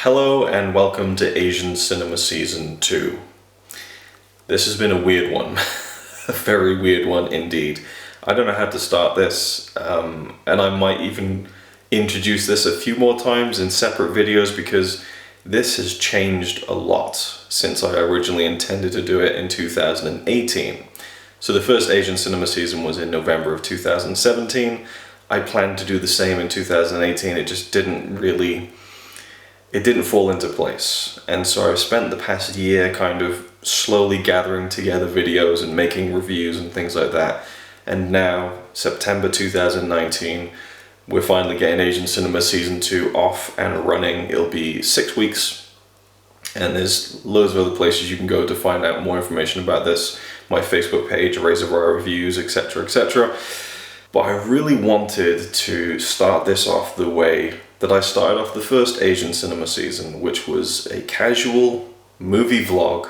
Hello and welcome to Asian Cinema Season 2. This has been a weird one, a very weird one indeed. I don't know how to start this, and I might even introduce this a few more times in separate videos because this has changed a lot since I originally intended to do it in 2018. So the first Asian Cinema Season was in November of 2017. I planned to do the same in 2018, it just didn't fall into place. And so I've spent the past year kind of slowly gathering together videos and making reviews and things like that. And now, September 2019, we're finally getting Asian Cinema Season 2 off and running. It'll be 6 weeks. And there's loads of other places you can go to find out more information about this. My Facebook page, RazorwireReviews, etc., etc. But I really wanted to start this off the way that I started off the first Asian Cinema Season, which was a casual movie vlog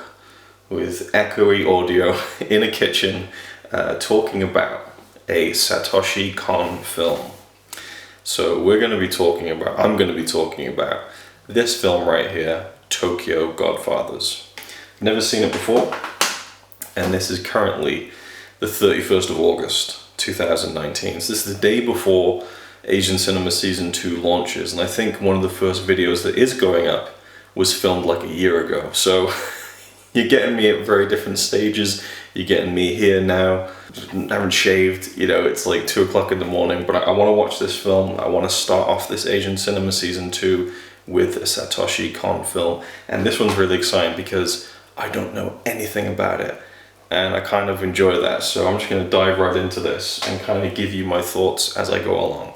with echoey audio in a kitchen talking about a Satoshi Kon film. So I'm going to be talking about this film right here, Tokyo Godfathers. Never seen it before, and this is currently the 31st of August 2019. So this is the day before Asian Cinema Season 2 launches, and I think one of the first videos that is going up was filmed like a year ago. So you're getting me at very different stages. You're getting me here now, I haven't shaved, it's like 2 o'clock in the morning, but I want to watch this film. I want to start off this Asian Cinema Season 2 with a Satoshi Kon film, and this one's really exciting because I don't know anything about it. And I kind of enjoy that, so I'm just going to dive right into this and kind of give you my thoughts as I go along.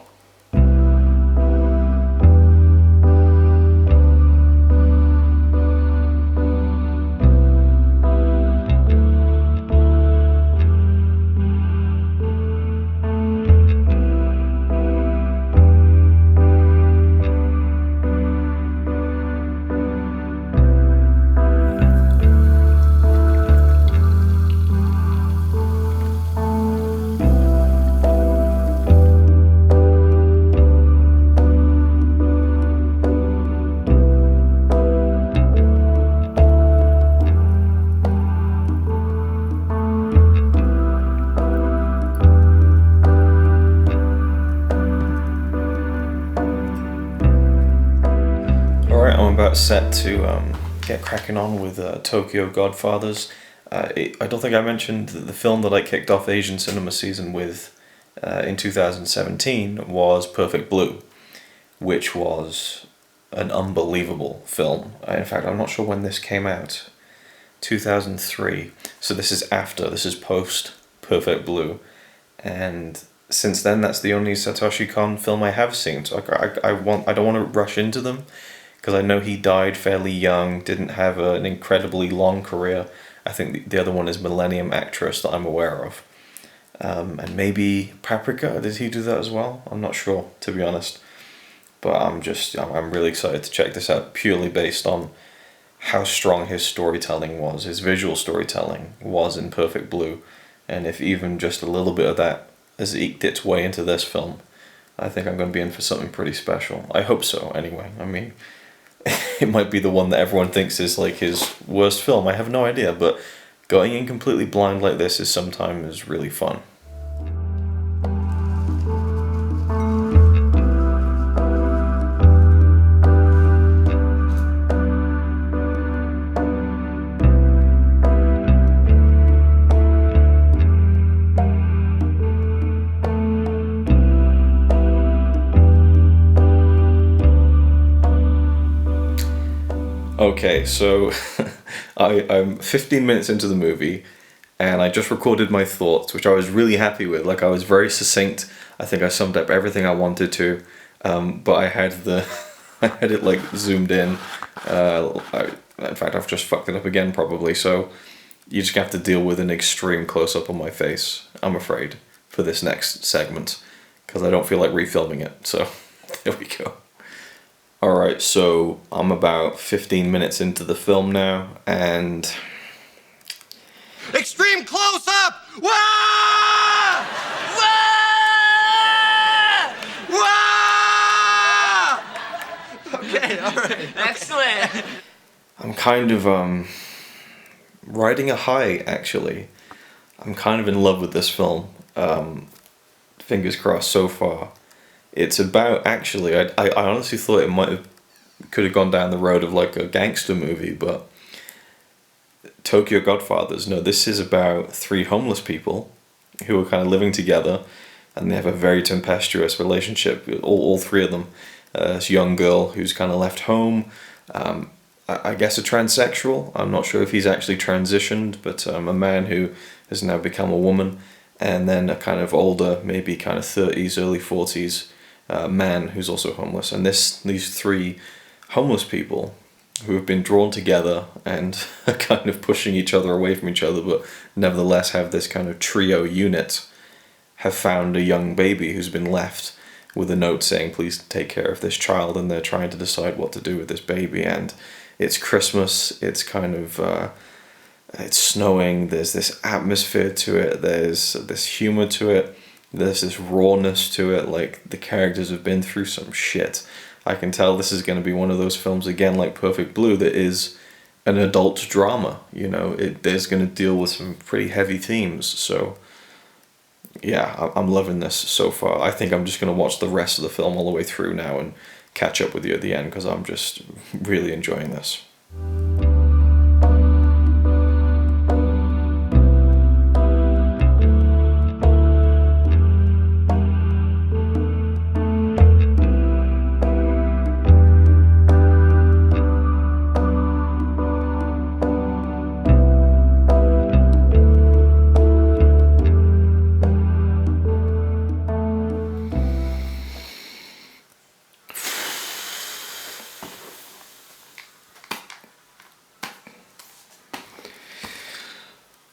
About set to get cracking on with Tokyo Godfathers. I don't think I mentioned that the film that I kicked off Asian Cinema Season with in 2017 was Perfect Blue, which was an unbelievable film. In fact, I'm not sure when this came out. 2003. So this is post Perfect Blue, and since then that's the only Satoshi Kon film I have seen. So I don't want to rush into them, because I know he died fairly young, didn't have an incredibly long career. I think the other one is Millennium Actress that I'm aware of. And maybe Paprika, did he do that as well? I'm not sure, to be honest. But I'm really excited to check this out, purely based on how strong his storytelling was, his visual storytelling was in Perfect Blue. And if even just a little bit of that has eked its way into this film, I think I'm going to be in for something pretty special. I hope so, anyway. I mean, it might be the one that everyone thinks is like his worst film. I have no idea, but going in completely blind like this is sometimes really fun. Okay, so I'm 15 minutes into the movie, and I just recorded my thoughts, which I was really happy with. Like, I was very succinct. I think I summed up everything I wanted to, but I had it like zoomed in. In fact, I've just fucked it up again probably. So you just have to deal with an extreme close up on my face, I'm afraid, for this next segment, because I don't feel like refilming it. So there we go. Alright, so I'm about 15 minutes into the film now, and... Extreme close-up! Wah! Wah! Wah! Okay. Alright, excellent. I'm kind of riding a high, actually. I'm kind of in love with this film. Fingers crossed so far. It's about, actually, I honestly thought could have gone down the road of like a gangster movie, but Tokyo Godfathers. No, this is about three homeless people who are kind of living together, and they have a very tempestuous relationship. All three of them. This young girl who's kind of left home. I guess a transsexual. I'm not sure if he's actually transitioned, but a man who has now become a woman, and then a kind of older, maybe kind of 30s, early 40s man who's also homeless. And these three homeless people who have been drawn together and are kind of pushing each other away from each other, but nevertheless have this kind of trio unit, have found a young baby who's been left with a note saying, please take care of this child, and they're trying to decide what to do with this baby. And it's Christmas, it's kind of, it's snowing, there's this atmosphere to it, there's this humor to it, there's this rawness to it, like the characters have been through some shit. I can tell this is going to be one of those films, again, like Perfect Blue, that is an adult drama, you know, there's going to deal with some pretty heavy themes, so yeah, I'm loving this so far. I think I'm just going to watch the rest of the film all the way through now and catch up with you at the end, because I'm just really enjoying this.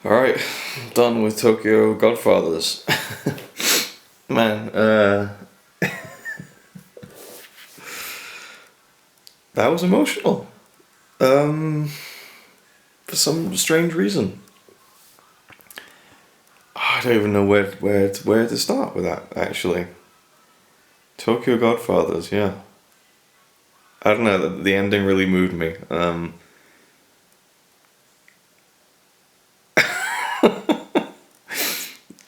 Alright, done with Tokyo Godfathers. Man, that was emotional. For some strange reason. I don't even know where to start with that, actually. Tokyo Godfathers, yeah. I don't know, the ending really moved me.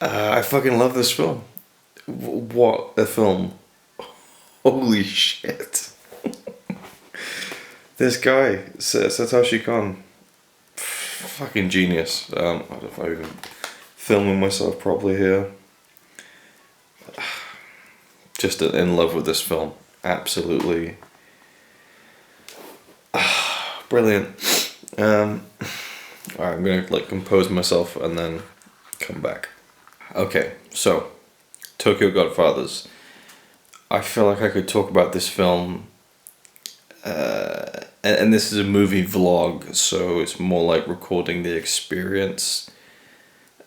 I fucking love this film. What a film. Holy shit. This guy, Satoshi Kon, fucking genius. I don't know if I'm even filming myself properly here. Just in love with this film. Absolutely. Brilliant. Alright, I'm gonna like compose myself and then come back. Okay, so Tokyo Godfathers. I feel like I could talk about this film, and this is a movie vlog, so it's more like recording the experience.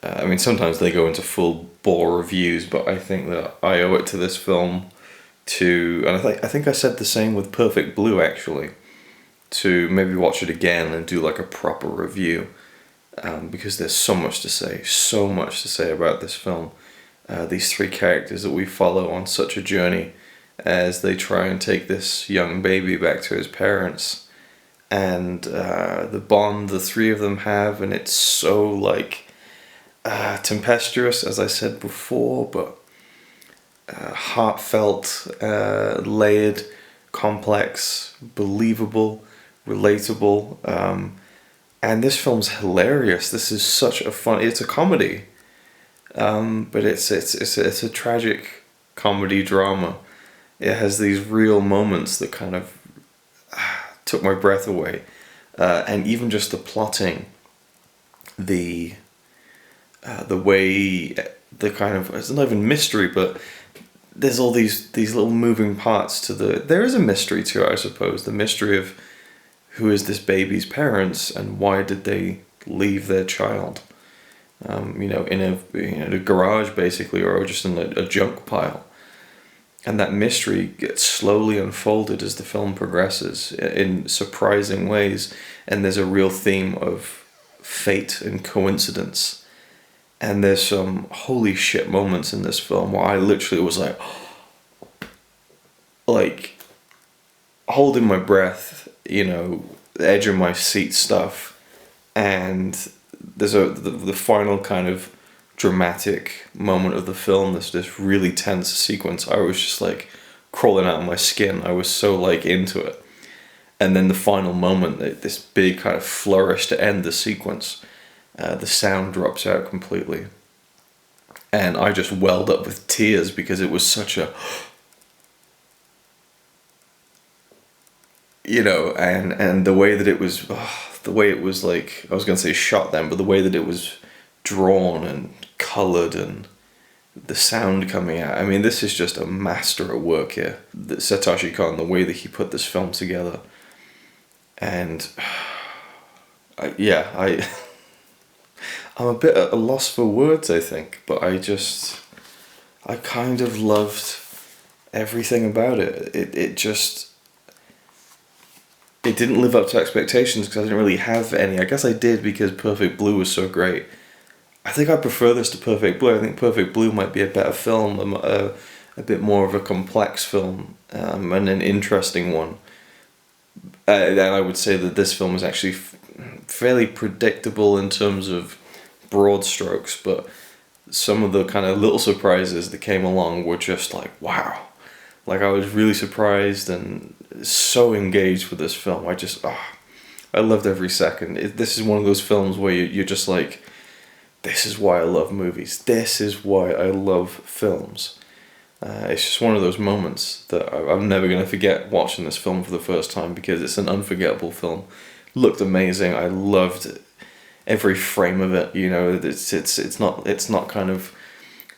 I mean, sometimes they go into full bore reviews, but I think that I owe it to this film and I think I said the same with Perfect Blue, actually, to maybe watch it again and do like a proper review. Because there's so much to say about this film. These three characters that we follow on such a journey as they try and take this young baby back to his parents, and the bond the three of them have, and it's so like tempestuous, as I said before, but heartfelt, layered, complex, believable, relatable. And this film's hilarious. This is such a fun. It's a comedy, but it's a tragic comedy drama. It has these real moments that kind of took my breath away, and even just the plotting, the way, the kind of, it's not even mystery, but there's all these little moving parts to there is a mystery to it, I suppose. The mystery of who is this baby's parents and why did they leave their child, in a garage basically, or just in a junk pile. And that mystery gets slowly unfolded as the film progresses in surprising ways, and there's a real theme of fate and coincidence. And there's some holy shit moments in this film where I literally was like holding my breath, the edge of my seat stuff, and there's the final kind of dramatic moment of the film, this really tense sequence. I was just like crawling out of my skin. I was so like into it. And then the final moment, this big kind of flourish to end the sequence, the sound drops out completely. And I just welled up with tears because it was such a, and the way that it was, like, I was going to say shot then, but the way that it was drawn and coloured and the sound coming out. I mean, this is just a master at work here. Satoshi Kon, the way that he put this film together. And I'm a bit at a loss for words, I think, but I kind of loved everything about it. It didn't live up to expectations because I didn't really have any. I guess I did because Perfect Blue was so great. I think I prefer this to Perfect Blue. I think Perfect Blue might be a better film, a bit more of a complex film, and an interesting one. And I would say that this film is actually fairly predictable in terms of broad strokes, but some of the kind of little surprises that came along were just like, wow. Like, I was really surprised and so engaged with this film. I loved every second. This is one of those films where you're just like, this is why I love movies. This is why I love films. It's just one of those moments that I'm never going to forget watching this film for the first time because it's an unforgettable film. Looked amazing. I loved every frame of it. It's not kind of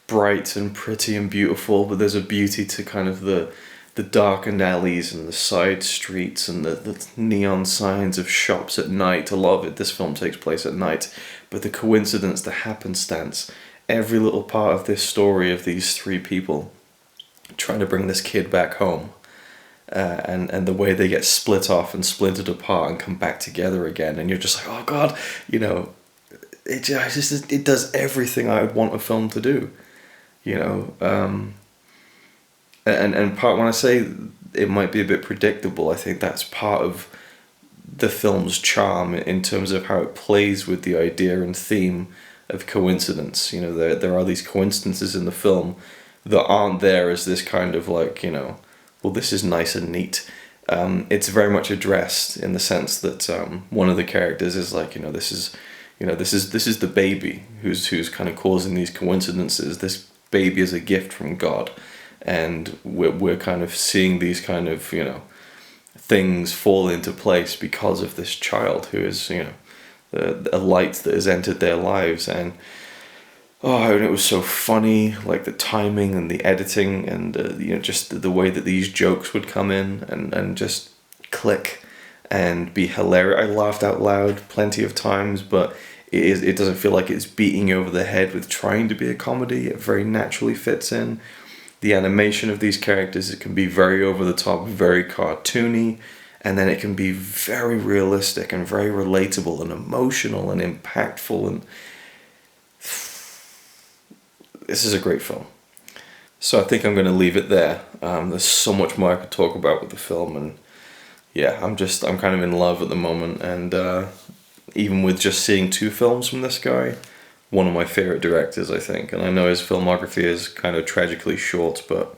bright and pretty and beautiful, but there's a beauty to kind of the darkened alleys and the side streets and the neon signs of shops at night. A lot of it, this film takes place at night, but the coincidence, the happenstance, every little part of this story of these three people trying to bring this kid back home, and the way they get split off and splintered apart and come back together again, and you're just like, oh God, it does everything I would want a film to do, and part, when I say it might be a bit predictable, I think that's part of the film's charm in terms of how it plays with the idea and theme of coincidence. There are these coincidences in the film that aren't there as this kind of like, well, this is nice and neat. It's very much addressed in the sense that one of the characters is like, this is the baby who's kind of causing these coincidences. This baby is a gift from God, and we're kind of seeing these kind of things fall into place because of this child who is a light that has entered their lives. And and it was so funny, like the timing and the editing and just the way that these jokes would come in and just click and be hilarious. I laughed out loud plenty of times, but it doesn't feel like it's beating you over the head with trying to be a comedy. It very naturally fits in. The animation of these characters, it can be very over the top, very cartoony, and then it can be very realistic and very relatable and emotional and impactful. And this is a great film. So I think I'm going to leave it there. There's so much more I could talk about with the film, and yeah, I'm kind of in love at the moment. And even with just seeing 2 films from this guy, one of my favorite directors, I think. And I know his filmography is kind of tragically short, but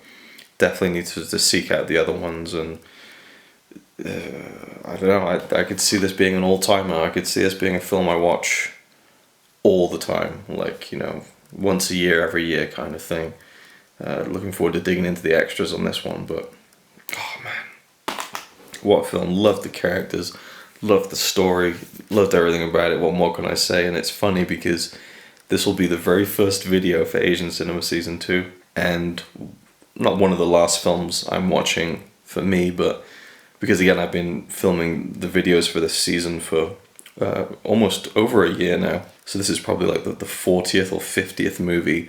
definitely need to seek out the other ones. And I don't know, I could see this being an all-timer. I could see this being a film I watch all the time, like, once a year, every year kind of thing. Looking forward to digging into the extras on this one, but oh man, what a film. Loved the characters, loved the story, loved everything about it. What more can I say? And it's funny because this will be the very first video for Asian Cinema Season 2, and not one of the last films I'm watching for me, but because again I've been filming the videos for this season for almost over a year now. So this is probably like the 40th or 50th movie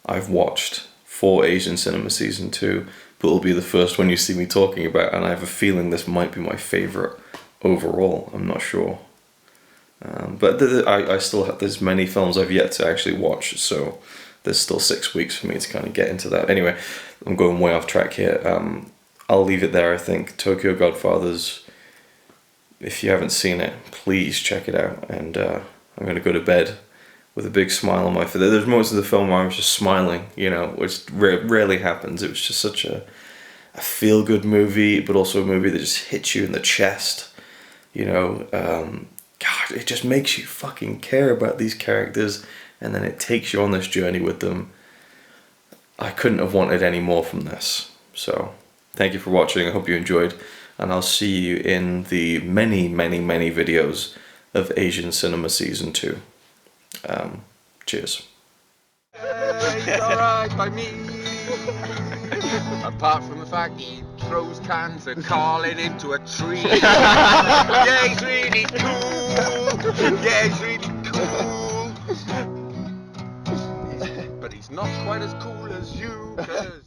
I've watched for Asian Cinema Season 2, but it'll be the first one you see me talking about, and I have a feeling this might be my favourite overall. I'm not sure. But I still have, there's many films I've yet to actually watch, so there's still 6 weeks for me to kind of get into that. Anyway, I'm going way off track here. I'll leave it there, I think. Tokyo Godfathers, if you haven't seen it, please check it out. And I'm going to go to bed with a big smile on my face. There's moments of the film where I was just smiling, you know, which rarely happens. It was just such a feel-good movie, but also a movie that just hits you in the chest, you know. God, it just makes you fucking care about these characters, and then it takes you on this journey with them. I couldn't have wanted any more from this. So, thank you for watching. I hope you enjoyed, and I'll see you in the many, many, many videos of Asian Cinema Season 2. Cheers. It's alright by me. Apart from the fact he throws cans of Carlin into a tree. Yeah, he's really cool. Yeah, he's really cool. But he's not quite as cool as you. 'Cause